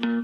Hello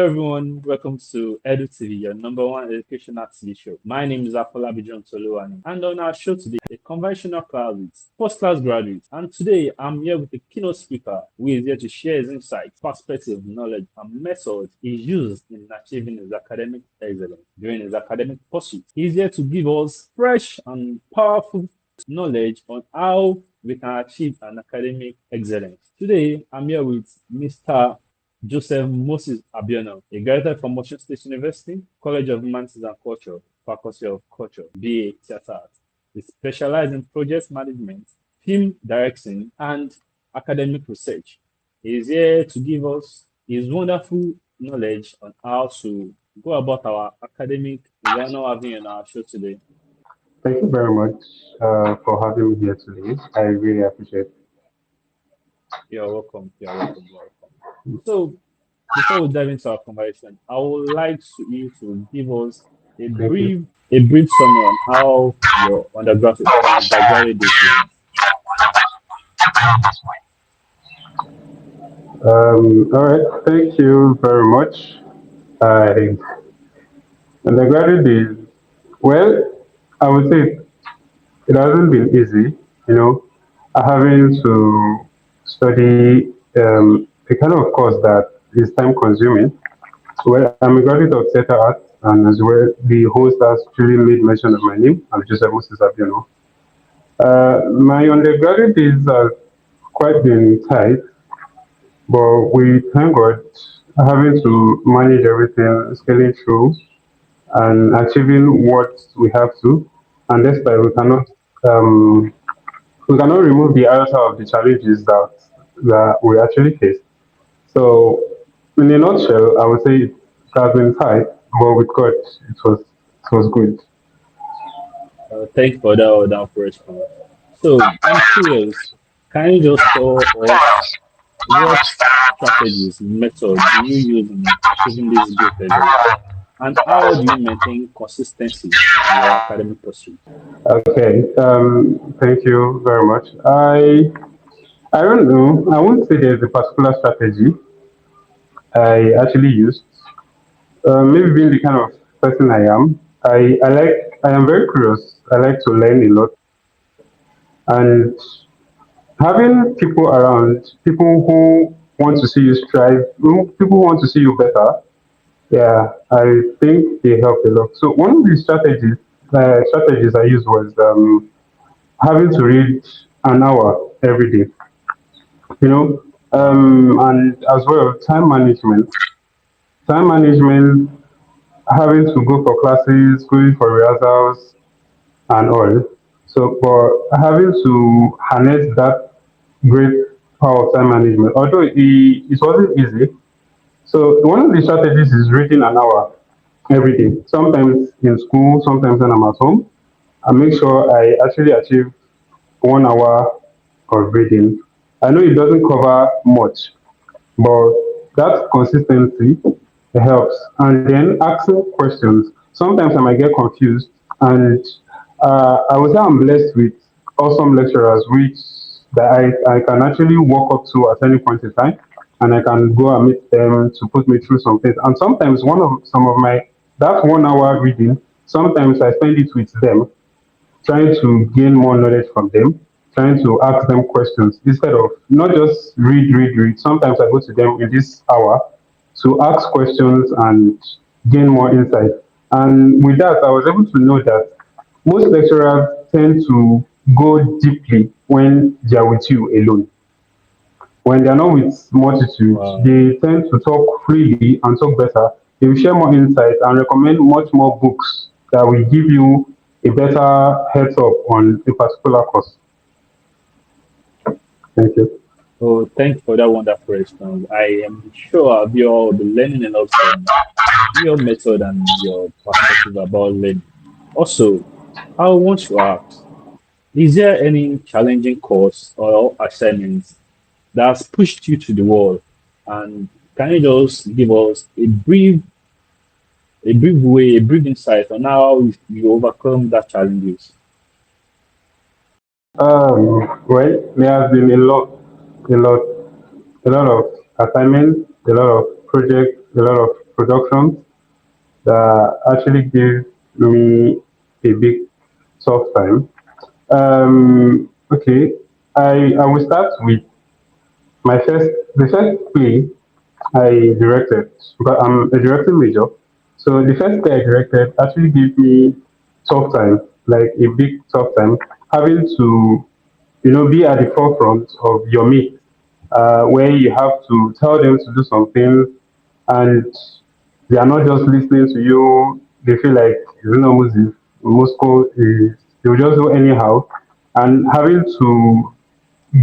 everyone, welcome to EduTV, your number one educational TV show. My name is Afolabi John Toluwani, and on our show today, a conventional class with first-class graduates. And today, I'm here with a keynote speaker who is here to share his insights, perspective, knowledge, and methods he used in achieving his academic excellence during his academic pursuit. He's here to give us fresh and powerful knowledge on how we can achieve an academic excellence. Today, I'm here with Mr. Joseph Moses Abiono, a graduate from Osun State University, College of Humanities and Culture, Faculty of Culture, BA Theatre Arts. He specializes in project management, film directing, and academic research. He is here to give us his wonderful knowledge on how to go about our academic. We are now having on our show today. Thank you very much for having me here today. I really appreciate it. You're welcome. You're welcome. You're welcome. So, before we dive into our conversation, I would like you to give us a Thank you. brief summary on how your undergraduate days went. All right, thank you very much. I undergraduate is, well, I would say it hasn't been easy, you know, having to study a kind of course that is time consuming. Well, I'm a graduate of theater arts, and as well, the host has truly made mention of my name. I'm Joseph Moses Abiono. My undergraduate days have quite been tight, but we thank God having to manage everything, scaling through and achieving what we have to. And despite um, we cannot remove the iota of the challenges that we actually face. So, in a nutshell, I would say it has been tight, but with God, it was good. Thank you for that response. So, I'm curious, can you just tell us what strategies, methods do you use in achieving this great excellence? And how do you maintain consistency in your academic pursuit? Okay, thank you very much. I don't know. I won't say there's a particular strategy I actually use. Maybe being the kind of person I am, I am very curious. I like to learn a lot, and having people around, people who want to see you strive, people who want to see you better. Yeah, I think they help a lot. So one of the strategies I used was having to read an hour every day. You know, and as well time management, having to go for classes, going for rehearsals, and all. So for having to harness that great power of time management, although it wasn't easy. So one of the strategies is reading an hour every day. Sometimes in school, sometimes when I'm at home. I make sure I actually achieve 1 hour of reading. I know it doesn't cover much, but that consistency helps. And then asking questions. Sometimes I might get confused, and I would say I'm blessed with awesome lecturers, which that I can actually walk up to at any point in time, and I can go and meet them to put me through some things. And sometimes one of some of my that 1 hour reading, sometimes I spend it with them trying to gain more knowledge from them, trying to ask them questions instead of not just read. Sometimes I go to them in this hour to ask questions and gain more insight. And with that, I was able to know that most lecturers tend to go deeply when they are with you alone. When they are not with multitude, Wow. they tend to talk freely and talk better. They will share more insight and recommend much more books that will give you a better heads up on a particular course. Thank you. Oh, thank you for that wonderful response. I am sure you'll be learning a lot from your method and your perspective about learning. Also, I want to ask, is there any challenging course or assignments that's pushed you to the wall? And can you just give us a brief way, a brief insight on how you overcome that challenges? Well, there has been a lot, a lot of assignments, a lot of projects, a lot of productions that actually give me a big tough time. Okay, I will start with the first play I directed because I'm a directing major. So the first play I directed actually gave me tough time, like a big tough time, having to be at the forefront of your mate, where you have to tell them to do something and they are not just listening to you. They feel like you know Moscow is they will just do anyhow, and having to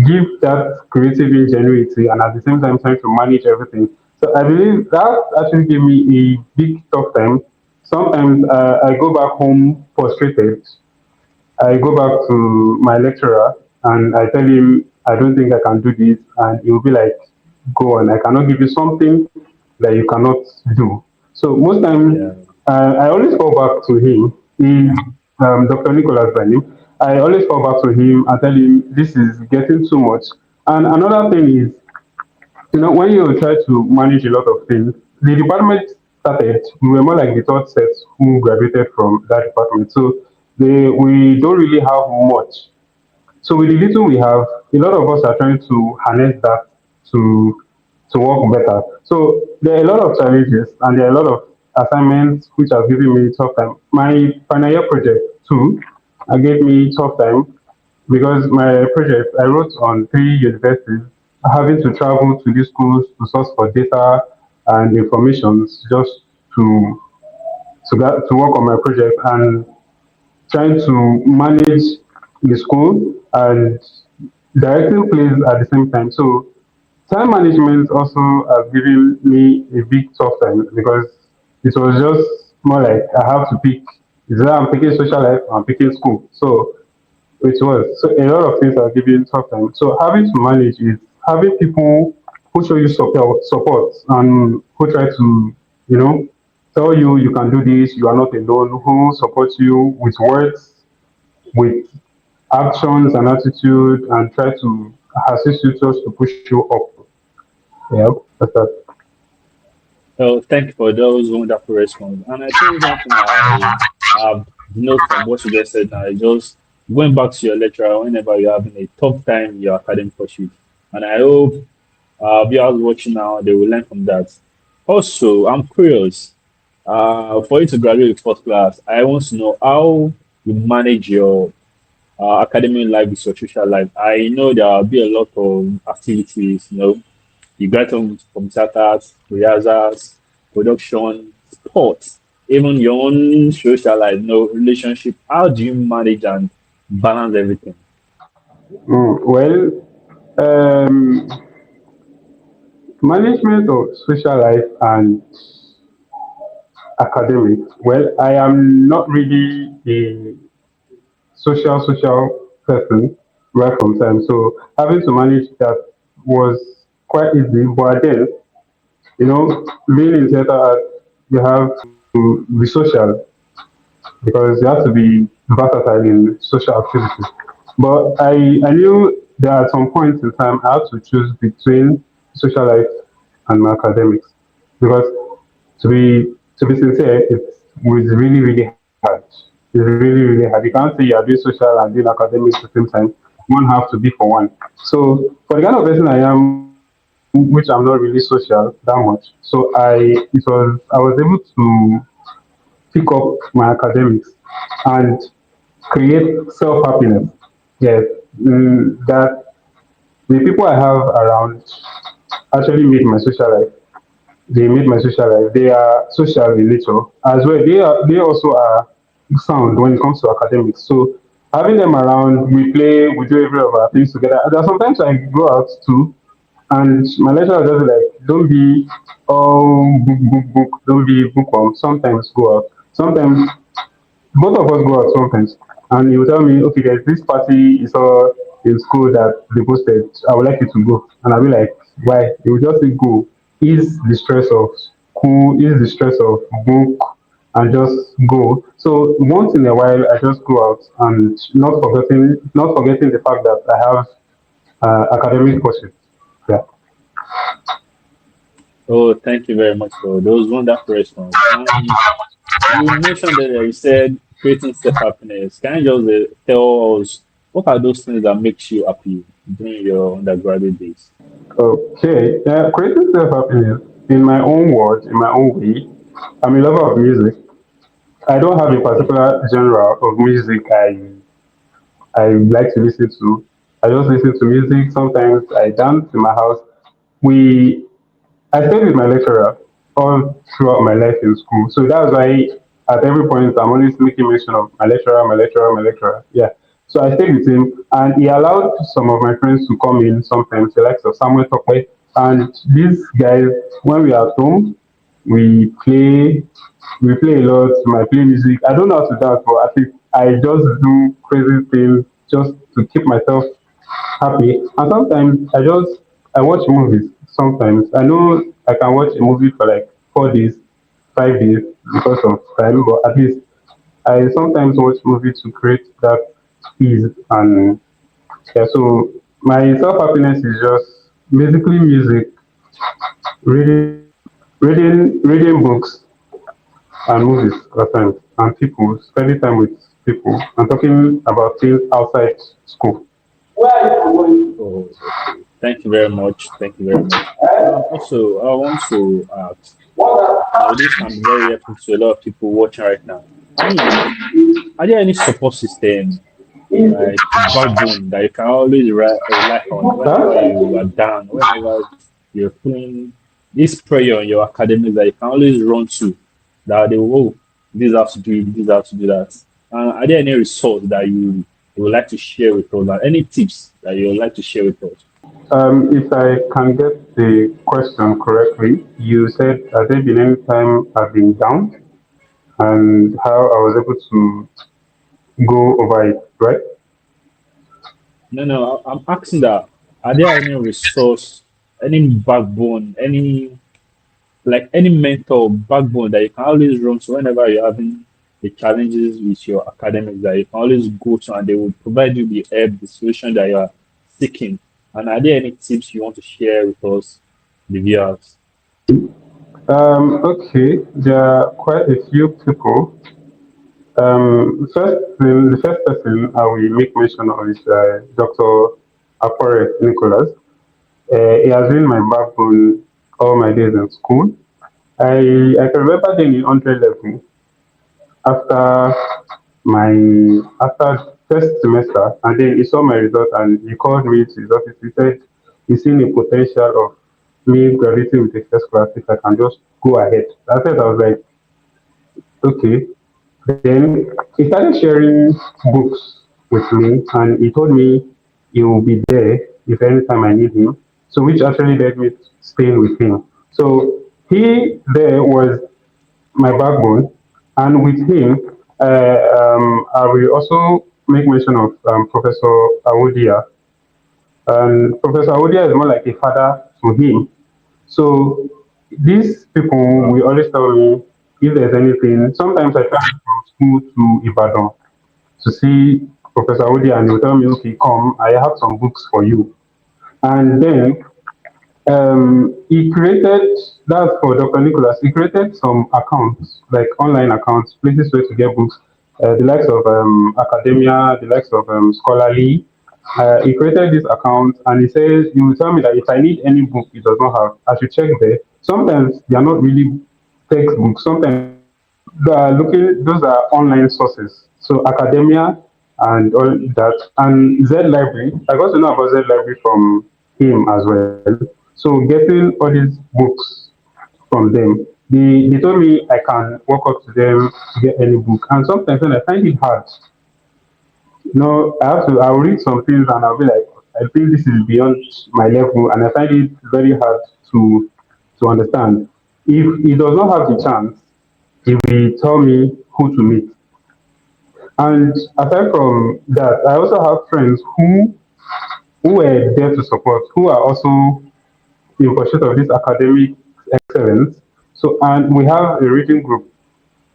give that creative ingenuity and at the same time trying to manage everything. So I believe that actually gave me a big tough time. Sometimes I go back home frustrated. I go back to my lecturer and I tell him I don't think I can do this, and he will be like, "Go on, I cannot give you something that you cannot do." So most time, Yeah. I always fall back to him. He, Dr. Nicholas by name. I always fall back to him and tell him this is getting too much. And another thing is, when you try to manage a lot of things, the department started, we were more like the third set who graduated from that department. So we don't really have much. So with the little we have, a lot of us are trying to harness that to to work better. So there are a lot of challenges and there are a lot of assignments which have given me tough time. My final year project too, gave me tough time because my project I wrote on three universities, having to travel to these schools to source for data and informations just to to work on my project and trying to manage the school and directing plays at the same time. So time management also has given me a big tough time because it was just more like I have to pick. Is that I'm picking social life, I'm picking school. So it was. So a lot of things are giving tough time. So having to manage is having people who show you support and who try to, you know, tell you you can do this, you are not alone, who support you with words, with actions and attitude, and try to assist you just to push you up. Yeah, that's that. So thank you for those wonderful response. And I think one thing I have noted from what you just said now is just going back to your lecturer whenever you're having a tough time in your academic pursuit. And I hope viewers watching now they will learn from that. Also, I'm curious. For you to graduate with first class, I want to know how you manage your academic life with your social life. I know there will be a lot of activities, you get from theaters, rehearsals, production, sports, even your own social life, relationship. How do you manage and balance everything? Well, um, management of social life and academics. Well, I am not really a social person right from time. So having to manage that was quite easy. But then, being in theater art, you have to be social because you have to be versatile in social activities. But I knew that at some point in time I had to choose between social life and my academics because to be sincere, it was really really hard. It's really hard. You can't say you are doing social and doing academics at the same time. One have to be for one. So for the kind of person I am, which I'm not really social that much, so I was able to pick up my academics and create self happiness. Yes, that the people I have around actually made my social life. They made my social life. They are social in nature as well. They also are sound when it comes to academics. So having them around, we play, we do every of our things together. There are sometimes I go out too, and my lecturer just like, don't be book, don't be bookworm. Sometimes go out. Sometimes both of us go out sometimes, and he will tell me, okay, there's this party. in school that they posted, I would like you to go. And I'll be like, why? They will just say go. Ease the stress of school, ease the stress of book, and just go. So once in a while, I just go out and not forgetting the fact that I have academic pursuits. Yeah. Oh, thank you very much for those wonderful responses. And you mentioned that you said creating self-happiness. Can you just tell us what are those things that makes you happy during your undergraduate days? Okay. Creating self happiness in my own words, in my own way. I'm a lover of music. I don't have a particular genre of music I like to listen to. I just listen to music. Sometimes I dance in my house. We I stayed with my lecturer all throughout my life in school. So that's why at every point I'm always making mention of my lecturer, my lecturer, my lecturer. Yeah. So I stayed with him and he allowed some of my friends to come in sometimes, the likes of Samuel Tokwe. And these guys, when we are at home, we play we play a lot, I play music. I don't know how to dance, but I think I just do crazy things just to keep myself happy. And sometimes I watch movies. Sometimes I know I can watch a movie for like 4 days, 5 days because of time, but at least I sometimes watch movies to create that ease and yeah. So my self happiness is just basically music, reading books and movies at times, and people spending time with people and talking about things outside school. Oh, okay. Thank you very much. Thank you very much. Also, I want to ask, this can be very helpful to a lot of people watching right now. I mean, are there any support system, like backbone, that you can always rely on whenever you are Huh? down, whenever you're feeling this prayer on your academics that you can always run to, that they will, oh, this has to do it, this has to do that. And are there any resources that you would like to share with us, and any tips that you would like to share with us? If I can get the question correctly, you said, has there been any time I've been down and how I was able to go over it, right? No, no, I'm asking that, are there any resource, any backbone, any mentor backbone that you can always run to whenever you're having the challenges with your academics, that you can always go to, and they will provide you the help, the solution that you are seeking. And are there any tips you want to share with us, the viewers? Okay, there are quite a few people. The first person I will make mention of is Dr. Apore Nicholas. He has been my backbone all my days in school. I can remember then in 100 level after my after first semester, and then he saw my result and he called me to his office. He said he's seen a potential of me graduating with a first class if I can just go ahead. I said I was like, okay. Then he started sharing books with me and he told me he will be there if anytime I need him. So which actually led me to staying with him. So he there was my backbone. And with him, I will also make mention of Professor Awodia. And Professor Awodia is more like a father to him. So these people will always tell me if there's anything. Sometimes I travel from school to Ibadan to see Professor Awodia, and he'll tell me, okay, come, I have some books for you. And then he created, that's for Dr. Nicholas, he created some accounts, like online accounts, places where to get books, the likes of academia, the likes of scholarly. He created this account and he says, he will tell me that if I need any book he does not have, I should check there. Sometimes they are not really textbooks, sometimes those are online sources. So academia and all that, and Z Library. I got to know about Z Library from him as well. So getting all these books from them, they told me I can walk up to them to get any book. And sometimes when I find it hard, I'll read some things and I'll be like, I think this is beyond my level, and I find it very hard to understand. If he does not have the chance, he will tell me who to meet. And aside from that, I also have friends who who were there to support, who are also in pursuit of this academic excellence. So, and we have a reading group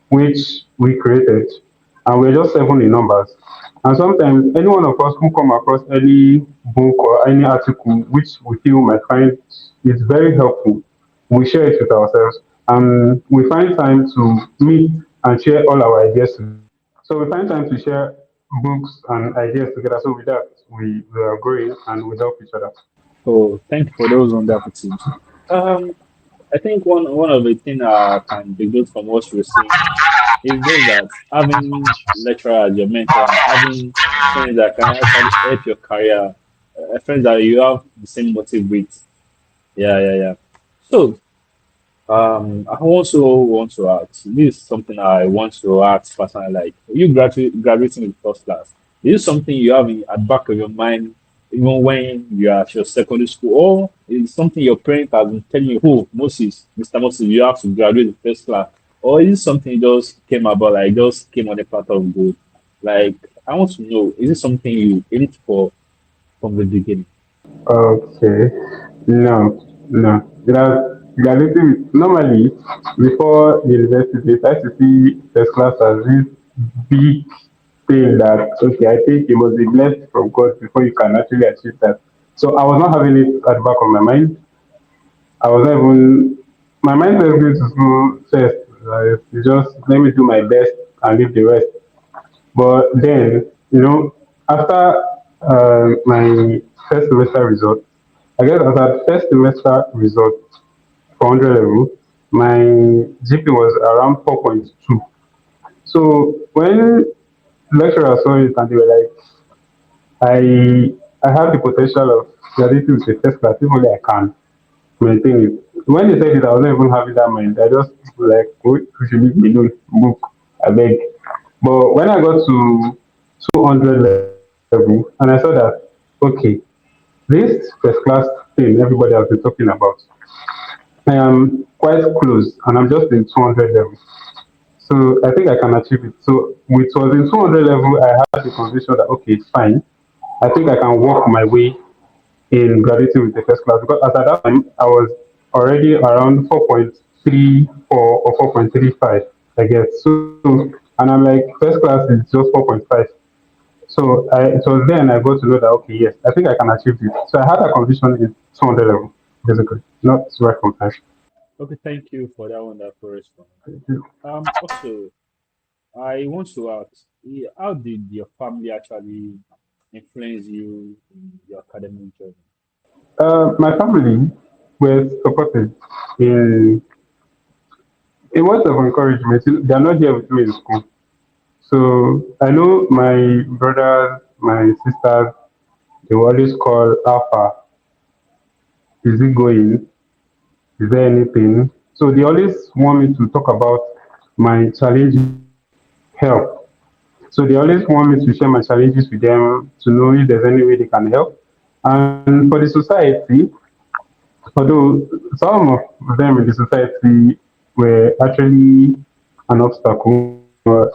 which we created, and we're just seven in numbers. And sometimes any one of us who come across any book or any article which we feel might find is very helpful, we share it with ourselves, and we find time to meet and share all our ideas together. So we find time to share books and ideas together. So with that, we are growing and we help each other. So thank you for those wonderful tips. Um, I think one of the things I can deduce from what you're saying is just that having lecturer as your mentor and having friends that can actually help your career, friends that you have the same motive with. Yeah, yeah, yeah. So I also want to ask. This is something I want to ask personally. Like you graduating with first class, is this something you have at the back of your mind even when you are at your secondary school, or is it something your parents have been telling you, "Oh, Moses, Mr. Moses, you have to graduate with first class," or is it something just came about, like just came on a path of good? Like I want to know, is it something you aimed for from the beginning? Okay. No, no. Graduating normally before university, they try to see first class as this big thing that okay, I think you must be blessed from God before you can actually achieve that. So I was not having it at the back of my mind. I was not even my mind was going to school first. It's just let me do my best and leave the rest. But then, after my first semester result, I guess after first semester result for 100 level, my GP was around 4.2. So when lecturers saw it and they were like, I have the potential of graduating with a first class if only I can maintain it. When they said it, I was not even having that mind. I just like, "Wait, you should leave me alone, book, I beg." But when I got to 200 level and I saw that, okay, this first class thing everybody has been talking about, I am quite close and I'm just in 200 level. So I think I can achieve it. So with was in 200 level, I had the conviction that, okay, it's fine. I think I can work my way in graduating with the first class because at that time I was already around 4.34 or 4.35, I guess. So, and I'm like, first class is just 4.5. So it was then I got to know that, okay, yes, I think I can achieve it. So I had a conviction in 200 level, basically, not right from time. Okay, thank you for that wonderful response. Also, I want to ask, how did your family actually influence you in your academic journey? My family were supportive in, in words of encouragement. They are not here with me in school. So I know my brothers, my sisters, they will always call Alpha, is it going? Is there anything? So they always want me to talk about my challenges, help. So they always want me to share my challenges with them to know if there's any way they can help. And for the society, although some of them in the society were actually an obstacle, but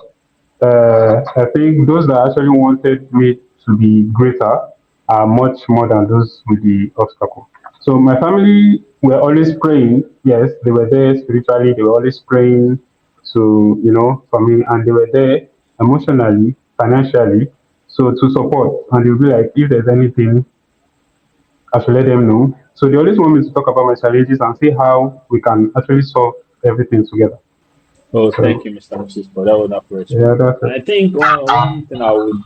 I think those that actually wanted me to be greater are much more than those with the obstacle. So my family were always praying. Yes, they were there spiritually. They were always praying to, for me, and they were there emotionally, financially, so to support. And they'll be like, if there's anything, I should let them know. So they always want me to talk about my challenges and see how we can actually solve everything together. Oh, thank So you, Mr. Moses, for that wonderful response. yeah, that's And it. I think one thing I would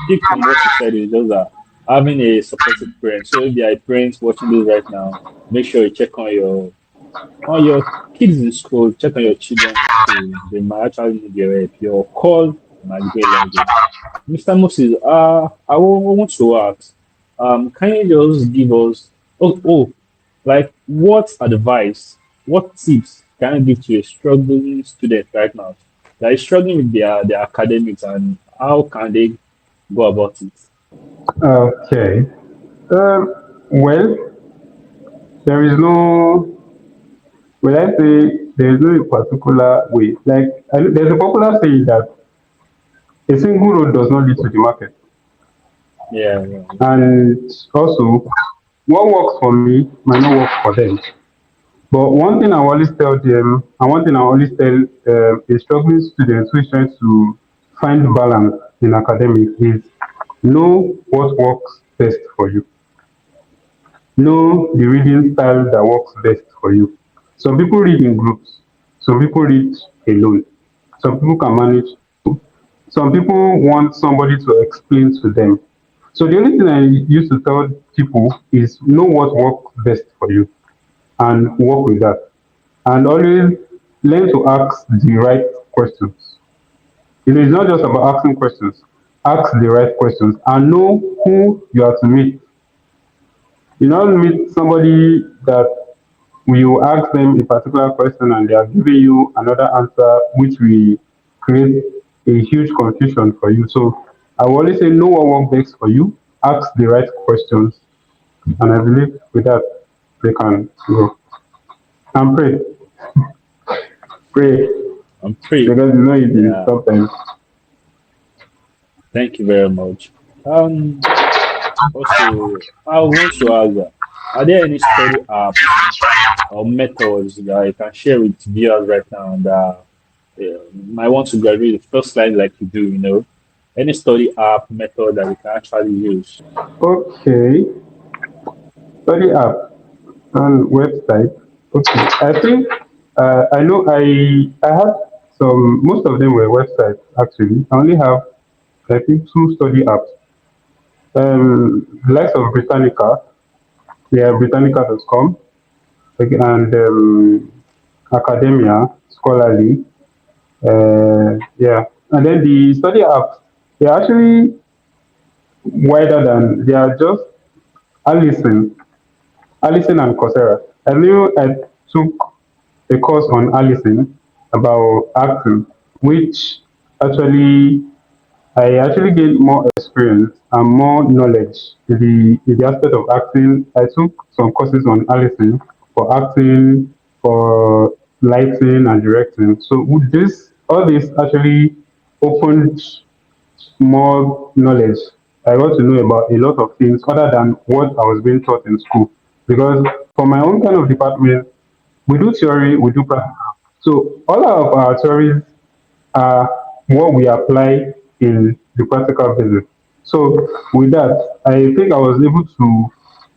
pick from what you said is just that having a supportive parent. So if there are parents watching this right now, make sure you check on your kids in school, check on your children in school. They might actually need your help. Your call might go a long way. Mr. Moses, want to ask, can you just give us, like what advice, what tips can you give to a struggling student right now that is struggling with their academics and how can they go about it? Okay. Well, there is no, will I say, there is no particular way. Like, there's a popular saying that a single road does not lead to the market. Yeah, yeah, yeah. And also, what works for me might not work for them. But one thing I always tell them, and one thing I always tell a struggling student who is trying to find balance in academics is know what works best for you. Know the reading style that works best for you. Some people read in groups, some people read alone, some people can manage. Some people want somebody to explain to them. So the only thing I used to tell people is know what works best for you and work with that. And always learn to ask the right questions. It's not just about asking questions. Ask the right questions and know who you are to meet. You don't meet somebody that you ask them a particular question and they are giving you another answer, which will create a huge confusion for you. So I will always say know what works best for you, ask the right questions, and I believe with that they can go. And pray, I'm pretty. because you know it is Yeah. sometimes. Thank you very much. Um, Also, I want to ask, are there any study apps or methods that you can share with viewers right now that might want to graduate the first slide like you do, any study app method that we can actually use? Okay, study app and website. Okay, I think I know I have some. Most of them were websites actually. I only have I think two study apps. The likes of Britannica, yeah, Britannica.com, okay, and Academia, Scholarly, yeah, and then the study apps. They're actually wider than they are just Allison, Allison and Coursera. I knew I took a course on Allison about acting, which actually I actually gained more experience and more knowledge in the aspect of acting. I took some courses on Allison for acting, for lighting and directing. So with this, all this actually opened more knowledge. I got to know about a lot of things other than what I was being taught in school. Because for my own kind of department, we do theory, we do practical. So all of our theories are what we apply in the practical business. So with that, I think I was able to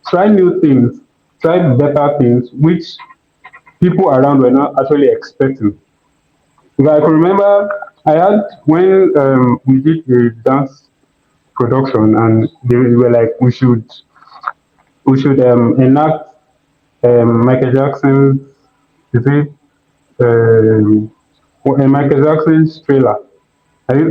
try new things, try better things, which people around were not actually expecting. Because I can remember I had when we did a dance production and they were like, we should enact Michael Jackson's, is it Michael Jackson's trailer. I think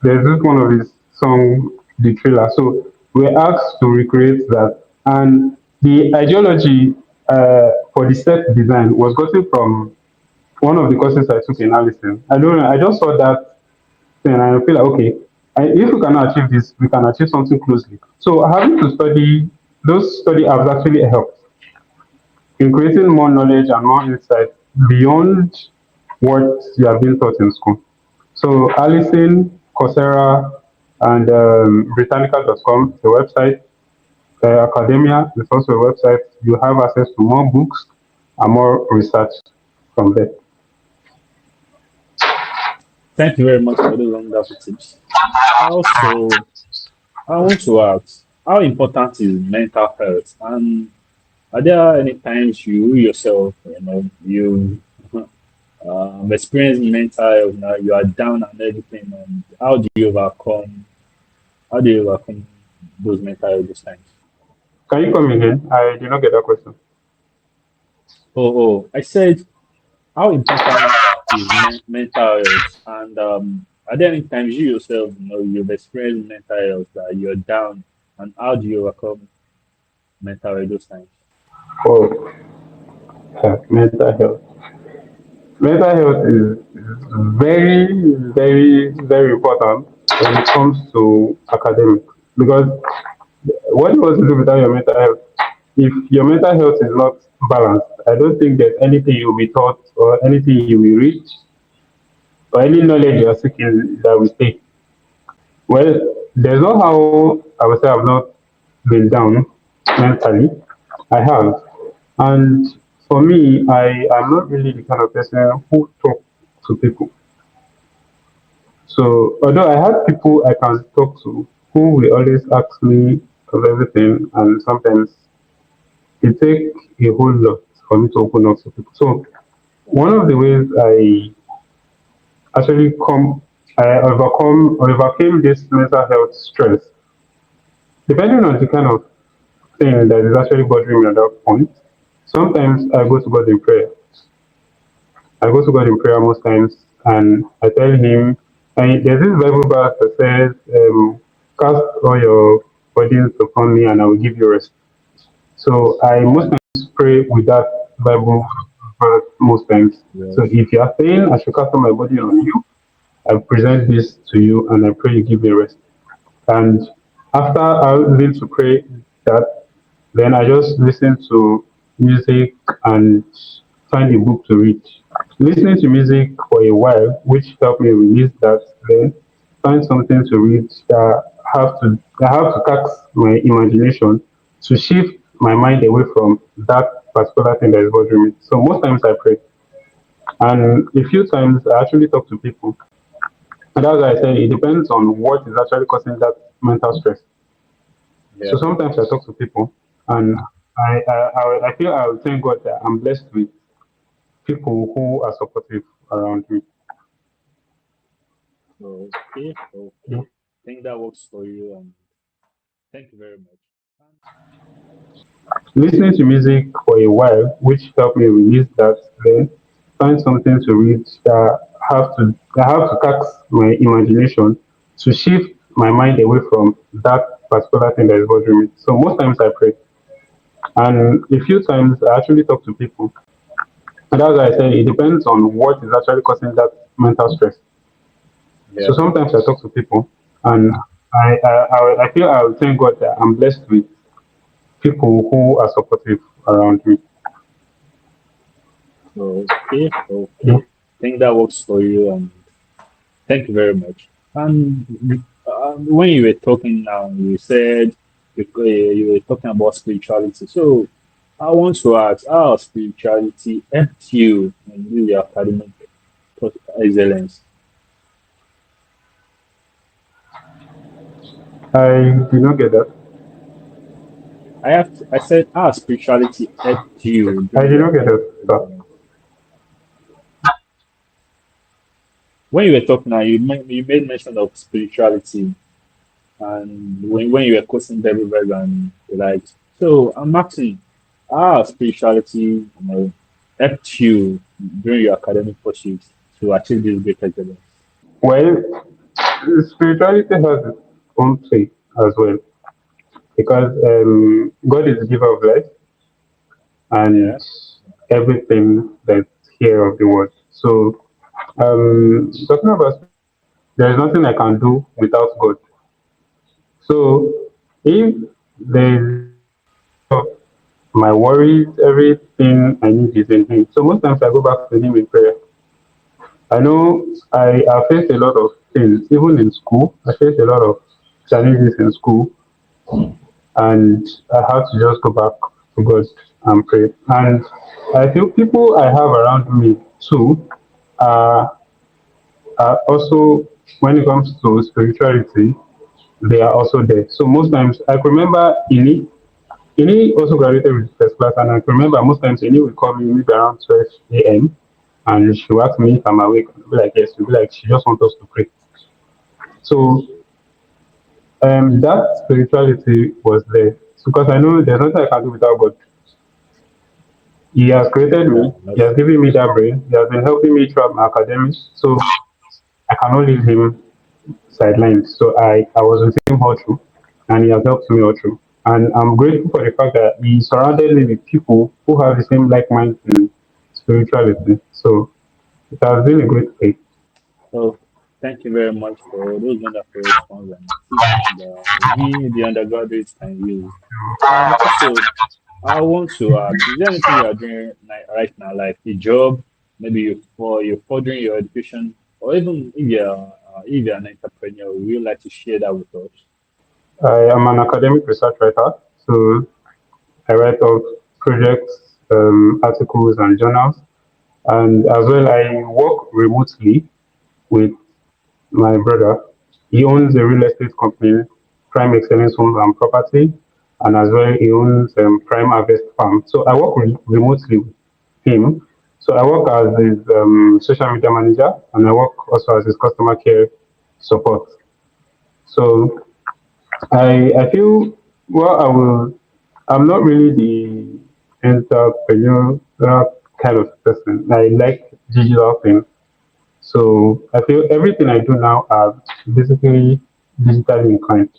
there's this one of his song, the trailer. So we're asked to recreate that, and the ideology for the set design was gotten from one of the courses I took in Allison. I don't know. I just saw that thing and I feel like okay, if we cannot achieve this, we can achieve something closely. So having to study those study apps actually helped in creating more knowledge and more insight beyond what you have been taught in school. So Allison, Coursera, and Britannica.com, the website. Academia is also a website. You have access to more books and more research from there. Thank you very much for the wonderful tips. Also, I want to ask, how important is mental health? And are there any times you yourself, experience mental health, now you are down and everything, and how do you overcome those mental health those times? Can you come again? I did not get that question. I said, how important is mental health? And are there any times you yourself, you've experienced mental health that you're down, and how do you overcome mental health those times? Oh, mental health. Mental health is very, very, very important when it comes to academics because what you want to do without your mental health? If your mental health is not balanced, I don't think there's anything you'll be taught or anything you will reach or any knowledge you're seeking that will stay. Well, there's no how I would say I've not been down mentally. I have. And for me, I am not really the kind of person who talk to people. So although I had people I can talk to who will always ask me of everything, and sometimes it takes a whole lot for me to open up to people. So one of the ways actually I overcame this mental health stress, depending on the kind of thing that is actually bothering me at that point. Sometimes I go to God in prayer. I go to God in prayer most times, and I tell Him. And there's this Bible verse that says, "Cast all your burdens upon me, and I will give you rest." So I Yeah, most times pray with that Bible verse most times. So yes, if you are saying I should cast all my burden on you, I present this to you, and I pray you give me rest. And after I begin to pray that, then I just listen to music and find a book to read. Listening to music for a while, which helped me release that, then find something to read that have to tax my imagination to shift my mind away from that particular thing that is bothering me. So most times I pray. And a few times I actually talk to people. And as I said, it depends on what is actually causing that mental stress. So yeah. sometimes I talk to people, and I feel I will thank God that I'm blessed with people who are supportive around me. Okay, okay. I think that works for you, and thank you very much. Listening to music for a while, which helped me release that, then find something to read that have to tax my imagination to shift my mind away from that particular thing that is bothering me. So most times I pray, and a few times I actually talk to people. And as I said, it depends on what is actually causing that mental stress. So Yeah. sometimes I talk to people, and I feel I will thank God that I'm blessed with people who are supportive around me. Okay, Yeah. okay. I think that works for you, and thank you very much. And when you were talking now, you said you were talking about spirituality. So I want to ask, how spirituality helped you in your academic excellence? I did not get that. I said, how spirituality helped you I during did your not get academic that. Sir. excellence? When you were talking now, you made mention of spirituality, and when you were quoting Bible verse and the likes. So I'm asking, how spirituality, helped you during your academic pursuits to achieve this great excellence? Well, spirituality has its own place as well because God is the giver of life and Yeah. everything that's here of the world. So, talking about there is nothing I can do without God. So, if there is my worries, everything I need is in Him. So most times I go back to Him in prayer. I know I faced a lot of things, even in school. I faced a lot of challenges in school, and I have to just go back to God and pray. And I feel people I have around me too are, are also, when it comes to spirituality, they are also there. So most times, I can remember Ini also graduated with first class, and I can remember most times Ini will call me maybe around 12 a.m. and she will ask me if I'm awake. I'll be like, yes. She'll be like, she just wants us to pray. So that spirituality was there because I know there's nothing I can do without God. He has created Yeah. me. He has given me that brain. He has been helping me throughout my academics. So I cannot leave him sidelined. So I was with him all through, and he has helped me all through. And I'm grateful for the fact that he surrounded me with people who have the same like mind in spirituality. So it has been a great place. So thank you very much for those wonderful responses and tips that we, the undergraduates, can use. And also, I want to ask, is there anything you are doing right now, like a job, maybe you're furthering your education, or even if you're if you're an entrepreneur, would you like to share that with us? I am an academic research writer, so I write up projects, articles, and journals. And as well, I work remotely with my brother. He owns a real estate company, Prime Excellence Homes and Property, and as well, he owns Prime Harvest Farm. So I work remotely with him. So I work as his social media manager, and I work also as his customer care support. So I feel well. I'm not really the entrepreneurial kind of person. I like digital things. So I feel everything I do now are basically digitally inclined.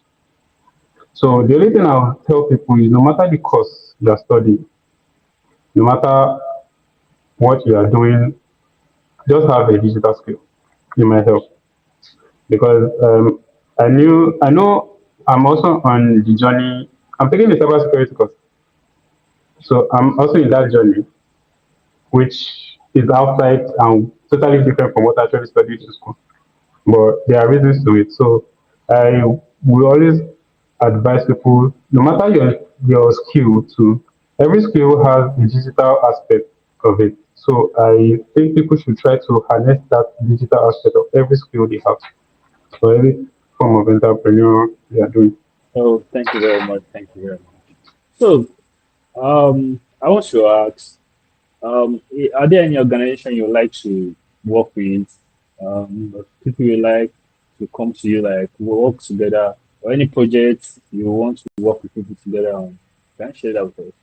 So the only thing I'll tell people is no matter the course you're studying, no matter what you are doing, just have a digital skill. It might help because I know I'm also on the journey. I'm taking the cybersecurity course, so I'm also in that journey, which is outside and totally different from what I actually studied in school. But there are reasons to it. So I will always advise people, no matter your skill, to every skill has a digital aspect of it. So I think people should try to harness that digital aspect of every skill they have or every form of entrepreneur they are doing. Oh, thank you very much. Thank you very much. So, I want to ask, are there any organization you like to work with? Or people you like to come to you, like work together, or any project you want to work with people together on? Can you share that with us?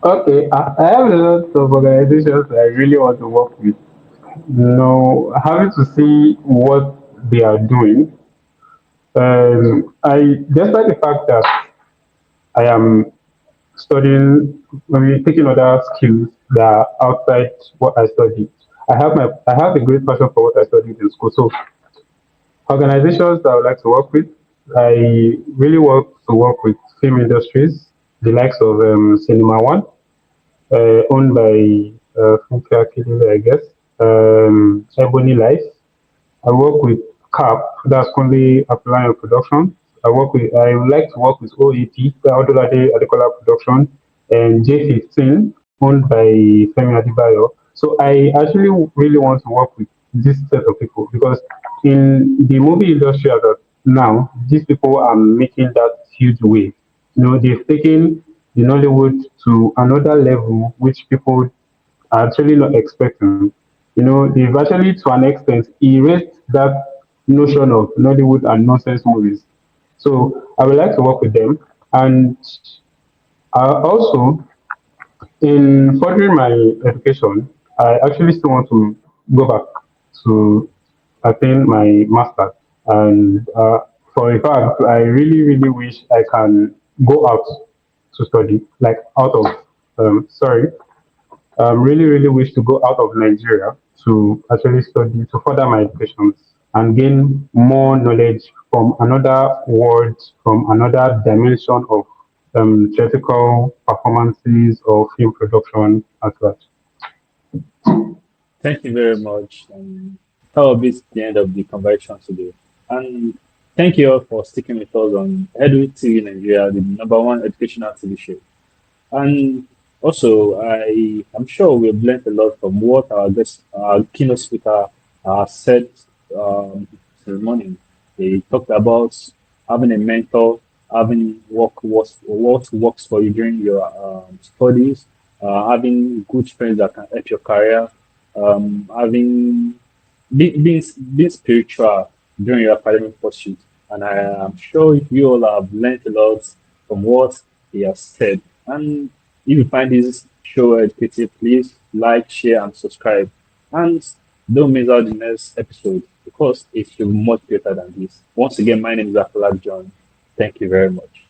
Okay, I have a lot of organizations that I really want to work with. No, having to see what they are doing. Despite the fact that I am studying, maybe taking other skills that are outside what I studied. I have a great passion for what I studied in school. So organizations that I would like to work with, I really want to work with film industries, the likes of Cinema One, owned by Funke Akindele, I guess, Ebony Life. I work with CAP, that's currently applying production. I would like to work with OAP, the Odolade Adekola Production, and J15, owned by Femi Adibayo. So I actually really want to work with this set of people because in the movie industry as of now, these people are making that huge wave. You know, they've taken the Nollywood to another level, which people are actually not expecting. You know, they've actually, to an extent, erased that notion of Nollywood and nonsense movies. So I would like to work with them. And also, in furthering my education, I actually still want to go back to attain my master's. And for a fact, I really, really wish I can go out to study, like out of, sorry, really, really wish to go out of Nigeria to actually study, to further my education and gain more knowledge from another world, from another dimension of theatrical performances or film production as well. Thank you very much. That will be the end of the conversation today. And thank you all for sticking with us on EduTV Nigeria, the number one educational TV show. And also, I'm sure we've learned a lot from what our keynote speaker, said this morning. They talked about having a mentor, having what works for you during your studies, having good friends that can help your career, having being spiritual during your academic pursuit. And I am sure you all have learned a lot from what he has said. And if you find this show educative, please like, share, and subscribe. And don't miss out the next episode because it will be much better than this. Once again, my name is Afalak John. Thank you very much.